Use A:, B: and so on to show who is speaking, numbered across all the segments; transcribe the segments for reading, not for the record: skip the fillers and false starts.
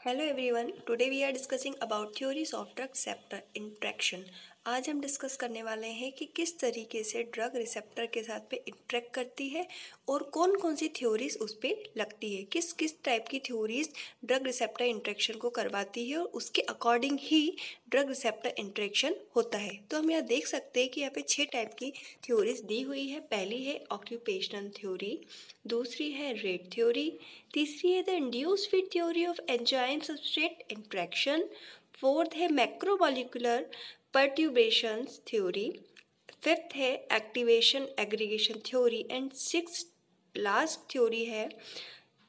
A: Hello everyone. Today we are discussing about theories of drug receptor interaction. आज हम discuss करने वाले हैं कि किस तरीके से ड्रग रिसेप्टर के साथ पे इंटरेक्ट करती है और कौन कौन सी थ्योरीज उस पर लगती है, किस किस टाइप की थ्योरीज ड्रग रिसेप्टर इंटरेक्शन को करवाती है और उसके अकॉर्डिंग ही ड्रग रिसेप्टर इंटरेक्शन होता है। तो हम यहाँ देख सकते हैं कि यहाँ पे 6 टाइप की थ्योरीज दी हुई है। पहली है ऑक्यूपेशनल थ्योरी, दूसरी है रेट थ्योरी, तीसरी है the induced fit theory of enzyme substrate interaction, fourth है मैक्रोमोलिकुलर परट्यूबेशंस थ्योरी, फिफ्थ है activation aggregation theory and six last theory है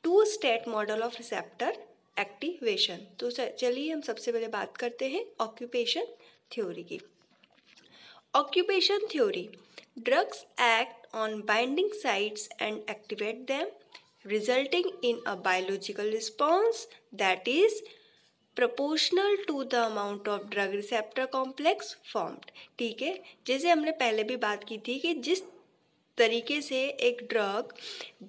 A: two state model of receptor activation. तो चलिए हम सबसे पहले बात करते हैं ऑक्यूपेशन थ्योरी की। Occupation theory, drugs act on binding sites and activate them resulting in a biological response that is proportional to the amount of drug receptor complex formed। ठीक है, जैसे हमने पहले भी बात की थी कि जिस तरीके से एक ड्रग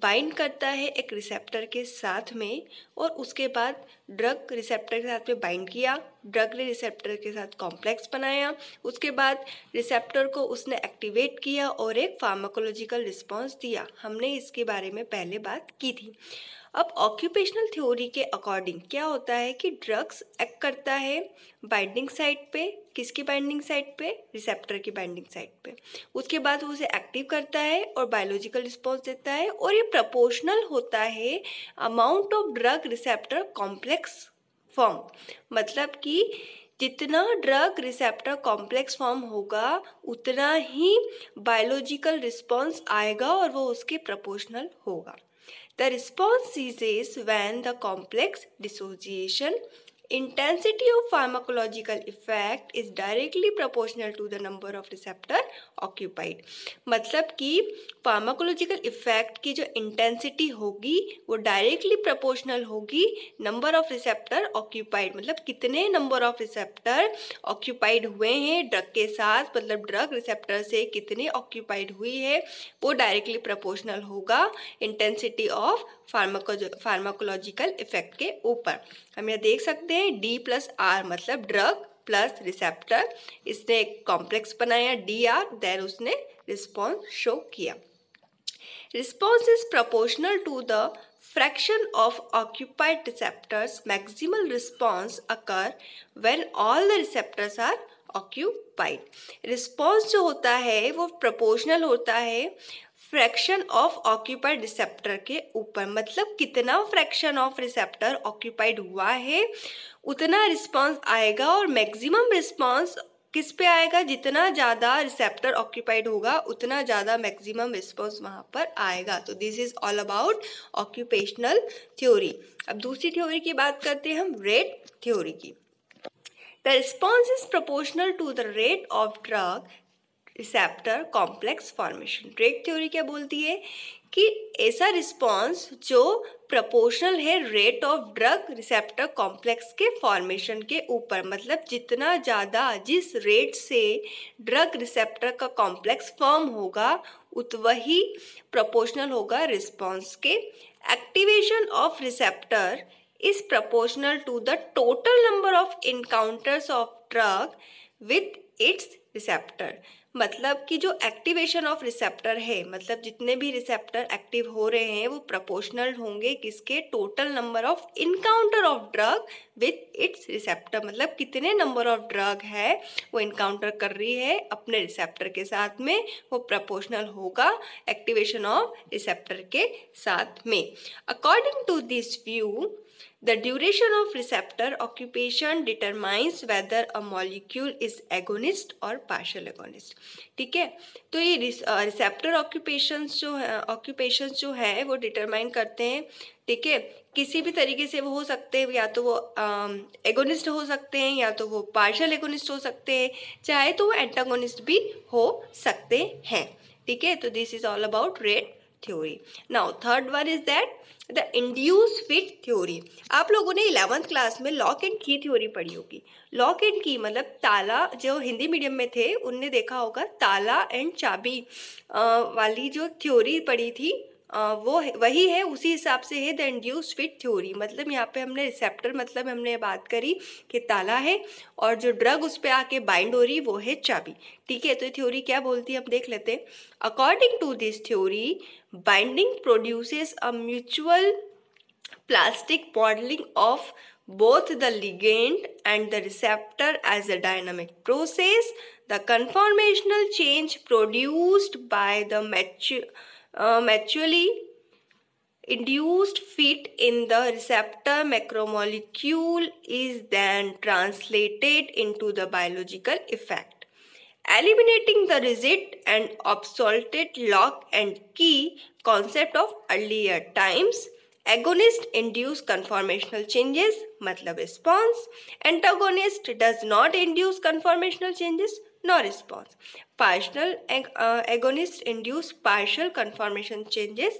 A: बाइंड करता है एक रिसेप्टर के साथ में और उसके बाद ड्रग रिसेप्टर के साथ में बाइंड किया, ड्रग ने रिसेप्टर के साथ कॉम्प्लेक्स बनाया, उसके बाद रिसेप्टर को उसने एक्टिवेट किया और एक फार्माकोलॉजिकल रिस्पॉन्स दिया। हमने इसके बारे में पहले बात की थी। अब ऑक्यूपेशनल थ्योरी के अकॉर्डिंग क्या होता है कि ड्रग्स एक्ट करता है बाइंडिंग साइट पे, किसकी बाइंडिंग साइट पे, रिसेप्टर की बाइंडिंग साइट पे, उसके बाद वो उसे एक्टिव करता है और बायोलॉजिकल रिस्पॉन्स देता है और ये प्रोपोर्शनल होता है amount of drug receptor complex form. मतलब कि जितना ड्रग रिसेप्टर कॉम्प्लेक्स फॉर्म होगा उतना ही बायोलॉजिकल रिस्पॉन्स आएगा और वो उसके प्रोपोर्शनल होगा। The response ceases when the complex dissociation intensity of pharmacological effect is directly proportional to the number of receptor occupied। मतलब कि फार्माकोलॉजिकल इफेक्ट की जो इंटेंसिटी होगी वो डायरेक्टली प्रोपोर्शनल होगी नंबर ऑफ रिसेप्टर ऑक्यूपाइड, मतलब कितने नंबर ऑफ रिसेप्टर ऑक्यूपाइड हुए हैं ड्रग के साथ, मतलब ड्रग रिसेप्टर से कितने ऑक्यूपाइड हुई है वो डायरेक्टली प्रोपोर्शनल होगा इंटेंसिटी ऑफ फार्माकोलॉजिकल इफेक्ट के ऊपर। हम यह देख सकते हैं D+R मतलब ड्रग प्लस रिसेप्टर, इसने एक कॉम्प्लेक्स बनाया DR, देन उसने रिस्पॉन्स शो किया। Response is proportional to the fraction of occupied receptors। maximal response occur when all the receptors are occupied। Response जो होता है वो प्रोपोर्शनल होता है फ्रैक्शन ऑफ ऑक्यूपाइड रिसेप्टर के ऊपर, मतलब कितना फ्रैक्शन ऑफ रिसेप्टर ऑक्यूपाइड हुआ है उतना रिस्पॉन्स आएगा और मैक्सिमम रिस्पॉन्स किस पे आएगा, जितना ज़्यादा रिसेप्टर ऑक्यूपाइड होगा उतना ज़्यादा मैक्सिमम रिस्पॉन्स वहाँ पर आएगा। तो this is all about occupational theory. अब दूसरी थ्योरी की बात करते हैं हम, रेट थ्योरी की। The response is proportional to the rate of drug receptor complex formation. Rate theory क्या बोलती है कि ऐसा रिस्पॉन्स जो प्रोपोर्शनल है rate of drug receptor complex के फॉर्मेशन के ऊपर, मतलब जितना ज़्यादा जिस रेट से ड्रग रिसेप्टर का कॉम्प्लेक्स फॉर्म होगा वही प्रोपोर्शनल होगा रिस्पॉन्स के। Activation of receptor is proportional to the total number of encounters of drug with its receptor. मतलब कि जो एक्टिवेशन ऑफ रिसेप्टर है, मतलब जितने भी रिसेप्टर एक्टिव हो रहे हैं वो प्रोपोर्शनल होंगे किसके, total number of encounter of drug with its receptor, मतलब कितने नंबर ऑफ ड्रग है वो इनकाउंटर कर रही है अपने रिसेप्टर के साथ में, वो प्रोपोर्शनल होगा एक्टिवेशन ऑफ रिसेप्टर के साथ में। According to this view the duration of receptor occupation determines whether a molecule is agonist or partial agonist। ठीक है, तो ये रिसेप्टर ऑक्यूपेशंस जो है वो डिटरमाइन करते हैं। ठीक है, किसी भी तरीके से वो हो सकते हैं, या तो वो एगोनिस्ट हो सकते हैं या तो वो पार्शियल एगोनिस्ट हो सकते हैं, चाहे तो वो एंटागोनिस्ट भी हो सकते हैं। ठीक है, तो this is all about rate theory. Now third one is that the induced fit theory. आप लोगों ने 11th क्लास में लॉक एंड की थ्योरी पढ़ी होगी। लॉक एंड की मतलब ताला, जो हिंदी मीडियम में थे उनने देखा होगा ताला एंड चाबी वाली जो थ्योरी पढ़ी थी वही है, उसी हिसाब से है द इंड्यूस्ड फिट थ्योरी। मतलब यहाँ पे हमने रिसेप्टर मतलब हमने बात करी कि ताला है और जो ड्रग उस पर आके बाइंड हो रही वो है चाबी। ठीक है, तो ये थ्योरी क्या बोलती है हम देख लेते हैं। According to this theory binding produces a mutual plastic modeling of both the ligand and the receptor as a dynamic process. The conformational change produced by the mutually induced fit in the receptor macromolecule is then translated into the biological effect, eliminating the rigid and obsolete lock and key concept of earlier times. Agonist induce conformational changes, मतलब response. Antagonist does not induce conformational changes nor response. Partial agonist induce partial conformation changes,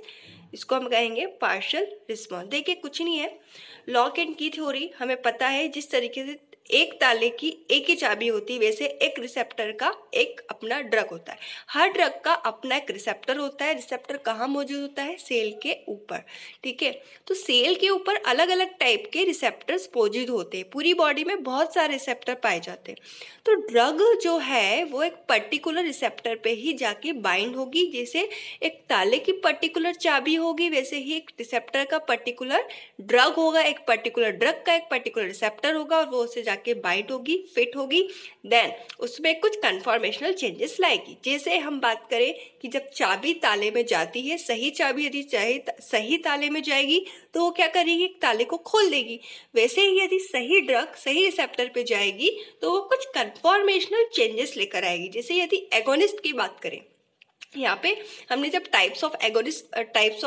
A: इसको हम कहेंगे partial response. देखिए कुछ नहीं है, lock and की theory हमें पता है, जिस तरीके से एक ताले की एक ही चाबी होती है वैसे एक रिसेप्टर का एक अपना ड्रग होता है। हर ड्रग का अपना एक रिसेप्टर होता है। रिसेप्टर कहाँ मौजूद होता है? सेल के ऊपर। ठीक है, तो सेल के ऊपर अलग अलग टाइप के रिसेप्टर्स मौजूद होते हैं। पूरी बॉडी में बहुत सारे रिसेप्टर पाए जाते हैं। तो ड्रग जो है वो एक पर्टिकुलर रिसेप्टर पे ही जाके बाइंड होगी। जैसे एक ताले की पर्टिकुलर चाबी होगी वैसे ही एक रिसेप्टर का पर्टिकुलर ड्रग होगा, एक पर्टिकुलर ड्रग का एक पर्टिकुलर रिसेप्टर होगा और वो उससे जाके बाइंड होगी, फिट होगी, देन उसमें कुछ कन्फॉर्मेशनल चेंजेस लाएगी। जैसे हम बात करें कि जब चाबी ताले में जाती है, सही चाबी यदि सही ताले में जाएगी तो वो क्या करेगी? ताले को खोल देगी। वैसे ही यदि सही ड्रग सही रिसेप्टर पे जाएगी तो वो कुछ कन्फॉर्मेशनल चेंजेस लेकर आएगी। जैसे यदि एगोनिस्ट की बात करें, यहाँ पे हमने जब types of agonist and types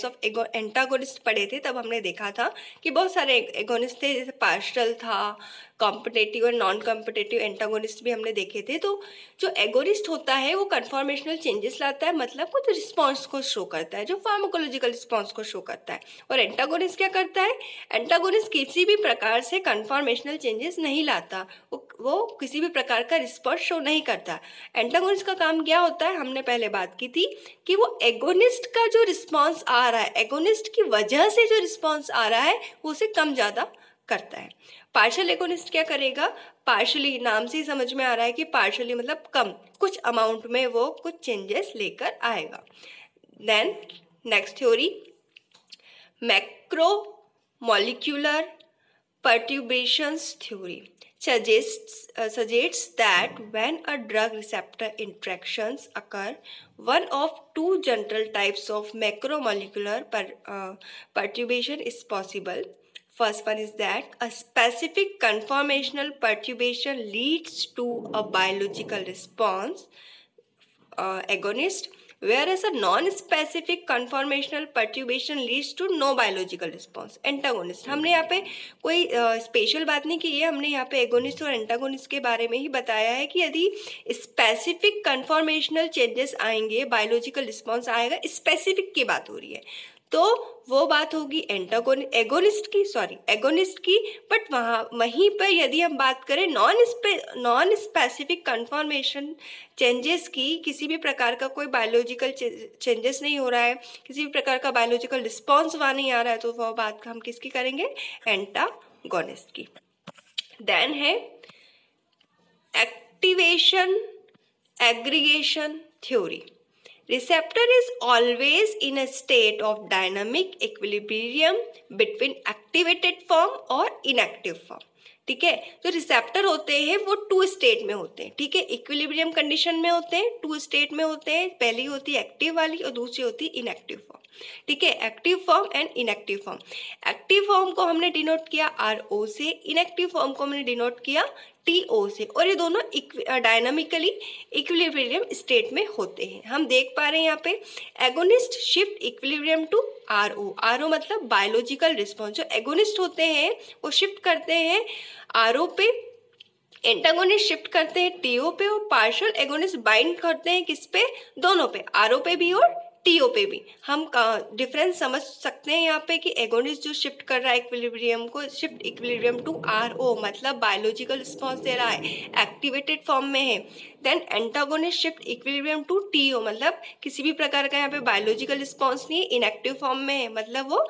A: of antagonist पढ़े थे तब हमने देखा था कि बहुत सारे एगोनिस्ट थे, जैसे पार्शियल था, कॉम्पिटेटिव और नॉन कॉम्पिटेटिव एंटागोनिस्ट भी हमने देखे थे। तो जो एगोनिस्ट होता है वो कन्फॉर्मेशनल चेंजेस लाता है, मतलब कुछ रिस्पॉन्स को शो करता है, जो फार्माकोलॉजिकल रिस्पॉन्स को शो करता है। और एंटागोनिस्ट क्या करता है? एंटागोनिस्ट किसी भी प्रकार से कन्फॉर्मेशनल चेंजेस नहीं लाता, वो किसी भी प्रकार का रिस्पॉन्स शो नहीं करता। एंटागोनिस्ट का काम क्या होता है? हमने पहले बात की थी कि वो एगोनिस्ट का जो रिस्पॉन्स आ रहा है, एगोनिस्ट की वजह से जो रिस्पॉन्स आ रहा है वो उसे कम ज़्यादा करता है। पार्शियल एगोनिस्ट क्या करेगा? पार्शियली, नाम से ही समझ में आ रहा है कि पार्शियली मतलब कम, कुछ अमाउंट में वो कुछ चेंजेस लेकर आएगा। Then next theory, macromolecular perturbations theory suggests that when a drug receptor interactions occur, one of two general types of macromolecular perturbation is possible. First one is that a specific conformational perturbation leads to a biological response, agonist, whereas a non-specific conformational perturbation leads to no biological response, antagonist। हमने यहाँ पे कोई special बात नहीं की है, हमने यहाँ पे एगोनिस्ट और एंटागोनिस्ट के बारे में ही बताया है कि यदि स्पेसिफिक कन्फॉर्मेशनल चेंजेस आएंगे, बायोलॉजिकल रिस्पॉन्स आएगा, स्पेसिफिक की बात हो रही है तो वो बात होगी एगोनिस्ट की। बट वहीं पर यदि हम बात करें नॉन स्पेसिफिक कन्फॉर्मेशन चेंजेस की, किसी भी प्रकार का कोई बायोलॉजिकल चेंजेस नहीं हो रहा है, किसी भी प्रकार का बायोलॉजिकल रिस्पॉन्स वहाँ नहीं आ रहा है, तो वह बात हम किसकी करेंगे? एंटागोनिस्ट की। देन है activation aggregation theory. Receptor is always in a state of dynamic equilibrium between activated form और inactive form। ठीक है, जो रिसेप्टर होते हैं वो टू स्टेट में होते हैं। ठीक है, इक्विलिब्रियम कंडीशन में होते हैं, टू स्टेट में होते हैं। पहली होती है एक्टिव वाली और दूसरी होती है इनएक्टिव फॉर्म। ठीक है, active form and inactive form. Active form को हमने डिनोट किया RO से, इनएक्टिव फॉर्म को हमने डिनोट किया TO से, और ये दोनों डायनामिकली इक्विलिब्रियम स्टेट में होते हैं। हम देख पा रहे हैं यहाँ पे agonist shift equilibrium to RO मतलब बायोलॉजिकल रिस्पॉन्स। जो एगोनिस्ट होते हैं वो शिफ्ट करते हैं RO पे, एंटागोनिस्ट शिफ्ट करते हैं TO पे, और पार्शियल एगोनिस्ट बाइंड करते हैं किस पे? दोनों पे, RO पे भी और टीओ पे भी। हम डिफरेंस समझ सकते हैं यहाँ पे कि एगोनिस्ट जो शिफ्ट कर रहा है इक्विलिब्रियम को, शिफ्ट इक्विलिब्रियम टू आरओ, मतलब बायोलॉजिकल रिस्पॉन्स दे रहा है, एक्टिवेटेड फॉर्म में है। Then antagonist shift equilibrium to TO, मतलब किसी भी प्रकार का यहाँ पे बायोलॉजिकल रिस्पॉन्स नहीं है, इनएक्टिव फॉर्म में है, मतलब वो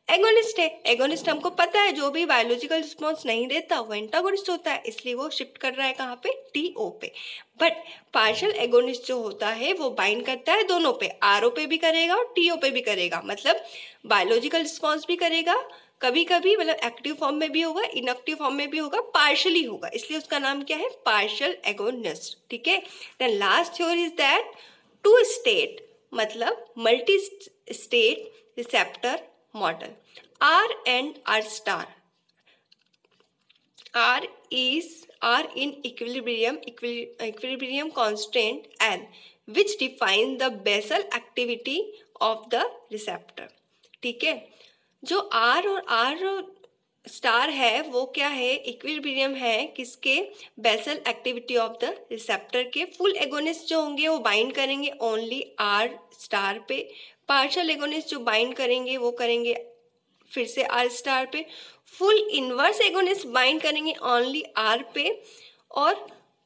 A: एगोनिस्ट है। एगोनिस्ट हमको पता है जो भी बायोलॉजिकल रिस्पॉन्स नहीं देता वो एंटागोनिस्ट होता है, इसलिए वो शिफ्ट कर रहा है कहाँ पे, टीओ पे। बट पार्शियल एगोनिस्ट जो होता है वो बाइंड करता है दोनों पे, आरओ पे भी करेगा और टीओ पे भी करेगा, मतलब बायोलॉजिकल रिस्पॉन्स भी करेगा, कभी कभी मतलब एक्टिव फॉर्म में भी होगा, इनएक्टिव फॉर्म में भी होगा, पार्शियली होगा, इसलिए उसका नाम क्या है, पार्शियल एगोनिस्ट। ठीक है। Then last theory is that two state मतलब multi state receptor model R and R star are in equilibrium constant L, which defines the basal activity of the receptor। ठीक है, जो R और R star है वो क्या है, equilibrium है किसके, basal activity of the receptor के। फुल एगोनिस्ट जो होंगे वो बाइंड करेंगे ओनली आर स्टार पे, पार्शियल एगोनिस्ट जो बाइंड करेंगे वो करेंगे फिर से आर स्टार पे, फुल इनवर्स एगोनिस्ट बाइंड करेंगे ओनली आर पे, और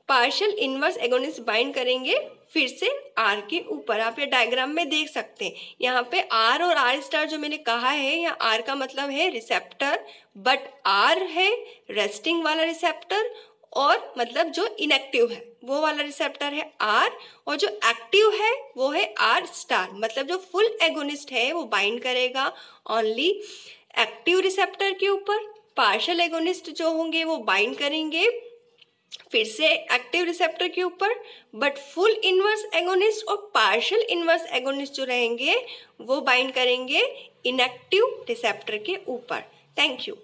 A: पार्शियल इनवर्स एगोनिस्ट बाइंड करेंगे फिर से आर के ऊपर। आप ये डायग्राम में देख सकते हैं, यहाँ पे आर और आर स्टार जो मैंने कहा है, यहाँ आर का मतलब है रिसेप्टर, बट आर है रेस्टिंग वाला रिसेप्टर, और मतलब जो इनएक्टिव है वो वाला रिसेप्टर है आर, और जो एक्टिव है वो है आर स्टार। मतलब जो फुल एगोनिस्ट है वो बाइंड करेगा ओनली एक्टिव रिसेप्टर के ऊपर, पार्शियल एगोनिस्ट जो होंगे वो बाइंड करेंगे फिर से एक्टिव रिसेप्टर के ऊपर, बट फुल इनवर्स एगोनिस्ट और पार्शियल इनवर्स एगोनिस्ट जो रहेंगे वो बाइंड करेंगे इनएक्टिव रिसेप्टर के ऊपर। Thank you.